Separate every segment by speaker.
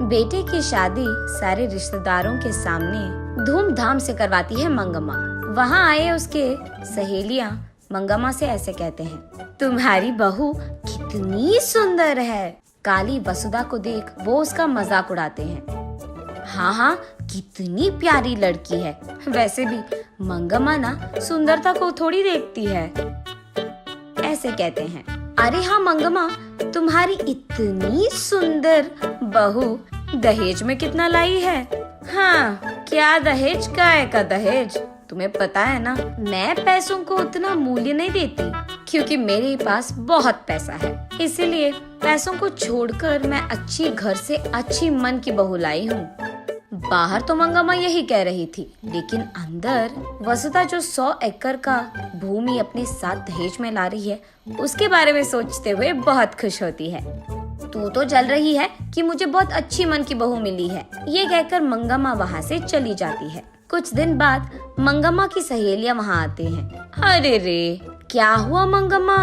Speaker 1: बेटे की शादी सारे रिश्तेदारों के सामने धूमधाम से करवाती है मंगम्मा। वहाँ आए उसके सहेलियाँ मंगम्मा से ऐसे कहते हैं, तुम्हारी बहू कितनी सुंदर है। काली वसुधा को देख वो उसका मजाक उड़ाते हैं। हाँ हाँ, कितनी प्यारी लड़की है। वैसे भी मंगम्मा ना सुंदरता को थोड़ी देखती है, ऐसे कहते हैं। अरे हाँ मंगम्मा, तुम्हारी इतनी सुंदर बहू दहेज में कितना लाई है? हाँ, क्या दहेज, काय का दहेज? तुम्हें पता है ना, मैं पैसों को उतना मूल्य नहीं देती, क्योंकि मेरे पास बहुत पैसा है। इसीलिए पैसों को छोड़कर मैं अच्छी घर से अच्छी मन की बहू लाई हूँ। बाहर तो मंगम्मा यही कह रही थी, लेकिन अंदर वसुधा जो 100 एकड़ का भूमि अपने साथ दहेज में ला रही है, उसके बारे में सोचते हुए बहुत खुश होती है। तू तो जल रही है कि मुझे बहुत अच्छी मन की बहू मिली है, ये कहकर मंगम्मा वहाँ से चली जाती है। कुछ दिन बाद मंगम्मा की सहेलियाँ वहाँ आते हैं। अरे रे, क्या हुआ मंगम्मा,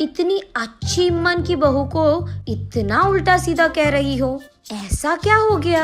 Speaker 1: इतनी अच्छी मन की बहू को इतना उल्टा सीधा कह रही हो? ऐसा क्या हो गया?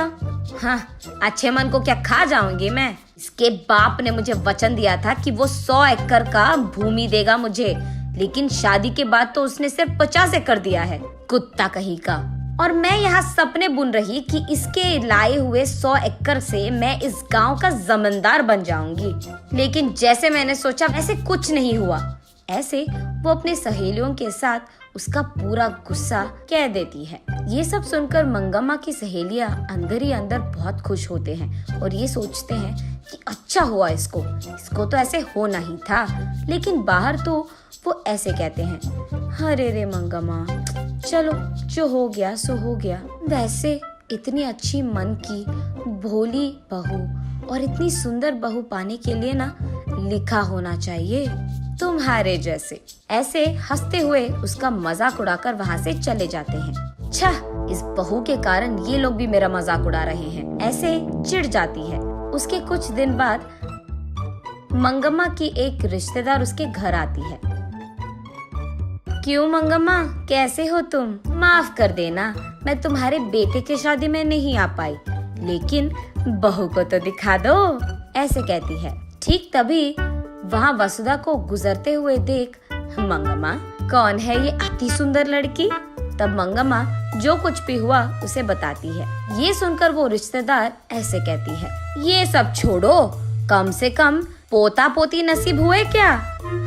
Speaker 1: हाँ, अच्छे मन को क्या खा जाऊंगी मैं? इसके बाप ने मुझे वचन दिया था कि वो 100 एकड़ का भूमि देगा मुझे, लेकिन शादी के बाद तो उसने सिर्फ 50 एकड़ दिया है, कुत्ता कहीं का। और मैं यहाँ सपने बुन रही कि इसके लाए हुए 100 एकड़ से मैं इस गांव का जमींदार बन जाऊंगी, लेकिन जैसे मैंने सोचा वैसे कुछ नहीं हुआ। ऐसे वो अपने सहेलियों के साथ उसका पूरा गुस्सा कह देती है। ये सब सुनकर मंगम्मा की सहेलियां अंदर ही अंदर बहुत खुश होते हैं और ये सोचते हैं कि अच्छा हुआ, इसको तो ऐसे होना ही था। लेकिन बाहर तो वो ऐसे कहते हैं, अरे रे मंगम्मा, चलो जो हो गया सो हो गया। वैसे इतनी अच्छी मन की भोली बहू और इतनी सुंदर बहू पाने के लिए ना लिखा होना चाहिए तुम्हारे जैसे। ऐसे हंसते हुए उसका मजाक उड़ाकर वहाँ से चले जाते हैं। छा, इस बहू के कारण ये लोग भी मेरा मजाक उड़ा रहे हैं, ऐसे चिढ़ जाती है। उसके कुछ दिन बाद मंगम्मा की एक रिश्तेदार उसके घर आती है। क्यों मंगम्मा, कैसे हो तुम? माफ कर देना, मैं तुम्हारे बेटे की शादी में नहीं आ पाई, लेकिन बहू को तो दिखा दो, ऐसे कहती है। ठीक तभी वहाँ वसुधा को गुजरते हुए देख मंगम्मा, कौन है ये अति सुंदर लड़की? तब मंगम्मा जो कुछ भी हुआ उसे बताती है। ये सुनकर वो रिश्तेदार ऐसे कहती है, ये सब छोड़ो, कम से कम पोता पोती नसीब हुए क्या?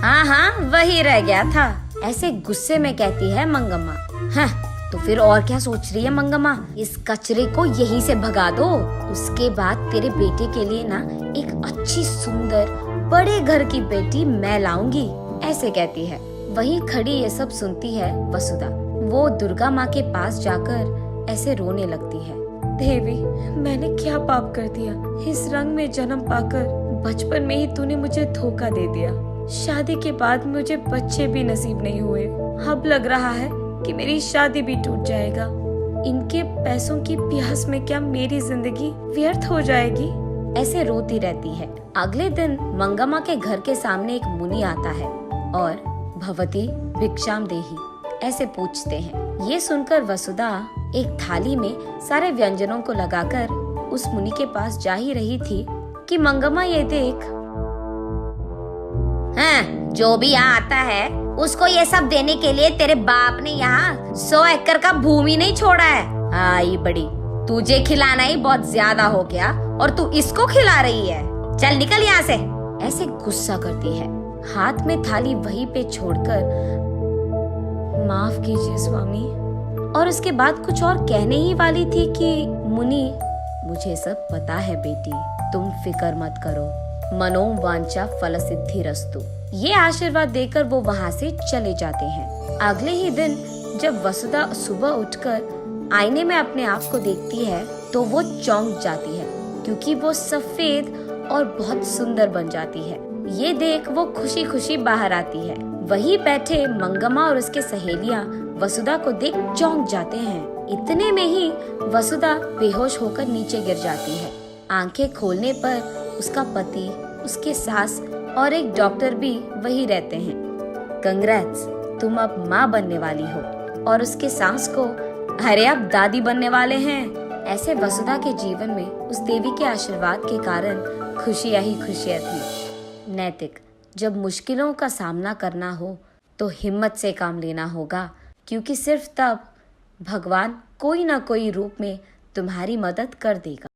Speaker 1: हाँ हाँ, वही रह गया था, ऐसे गुस्से में कहती है मंगम्मा। हाँ, तो फिर और क्या सोच रही है मंगम्मा, इस कचरे को यहीं से भगा दो, उसके बाद तेरे बेटे के लिए ना एक अच्छी सुंदर बड़े घर की बेटी मैं लाऊंगी, ऐसे कहती है। वहीं खड़ी ये सब सुनती है वसुधा। वो दुर्गा माँ के पास जाकर ऐसे रोने लगती है। देवी, मैंने क्या पाप कर दिया? इस रंग में जन्म पाकर बचपन में ही तूने मुझे धोखा दे दिया। शादी के बाद मुझे बच्चे भी नसीब नहीं हुए। अब लग रहा है कि मेरी शादी भी टूट जाएगा। इनके पैसों की प्यास में क्या मेरी जिंदगी व्यर्थ हो जाएगी? ऐसे रोती रहती है। अगले दिन मंगम्मा के घर के सामने एक मुनि आता है और भवती भिक्षाम देही ऐसे पूछते हैं। ये सुनकर वसुधा एक थाली में सारे व्यंजनों को लगाकर उस मुनि के पास जा ही रही थी कि मंगम्मा ये देख, हाँ, जो भी यहाँ आता है उसको ये सब देने के लिए तेरे बाप ने यहाँ 100 एकड़ का भूमि नहीं छोड़ा है। आई बड़ी, तुझे खिलाना ही बहुत ज्यादा हो गया और तू इसको खिला रही है, चल निकल यहाँ से, ऐसे गुस्सा करती है। हाथ में थाली वहीं पे छोड़कर, माफ कीजिए स्वामी, और उसके बाद कुछ और कहने ही वाली थी कि मुनि, मुझे सब पता है बेटी, तुम फिक्र मत करो, मनोवांछा फल सिद्धिरस्तु। ये आशीर्वाद देकर वो वहाँ से चले जाते हैं। अगले ही दिन जब वसुधा सुबह उठकर आईने में अपने आप को देखती है तो वो चौंक जाती है, क्योंकि वो सफेद और बहुत सुंदर बन जाती है। ये देख वो खुशी खुशी बाहर आती है। वहीं बैठे मंगम्मा और उसके सहेलियां वसुधा को देख चौंक जाते हैं। इतने में ही वसुधा बेहोश होकर नीचे गिर जाती है। आंखें खोलने पर उसका पति, उसके सास और एक डॉक्टर भी वही रहते हैं। कंग्रेट्स, तुम अब माँ बनने वाली हो। और उसके सास को, अरे आप दादी बनने वाले हैं। ऐसे वसुधा के जीवन में उस देवी के आशीर्वाद के कारण खुशियां ही खुशियां थी। नैतिक, जब मुश्किलों का सामना करना हो तो हिम्मत से काम लेना होगा, क्योंकि सिर्फ तब भगवान कोई ना कोई रूप में तुम्हारी मदद कर देगा।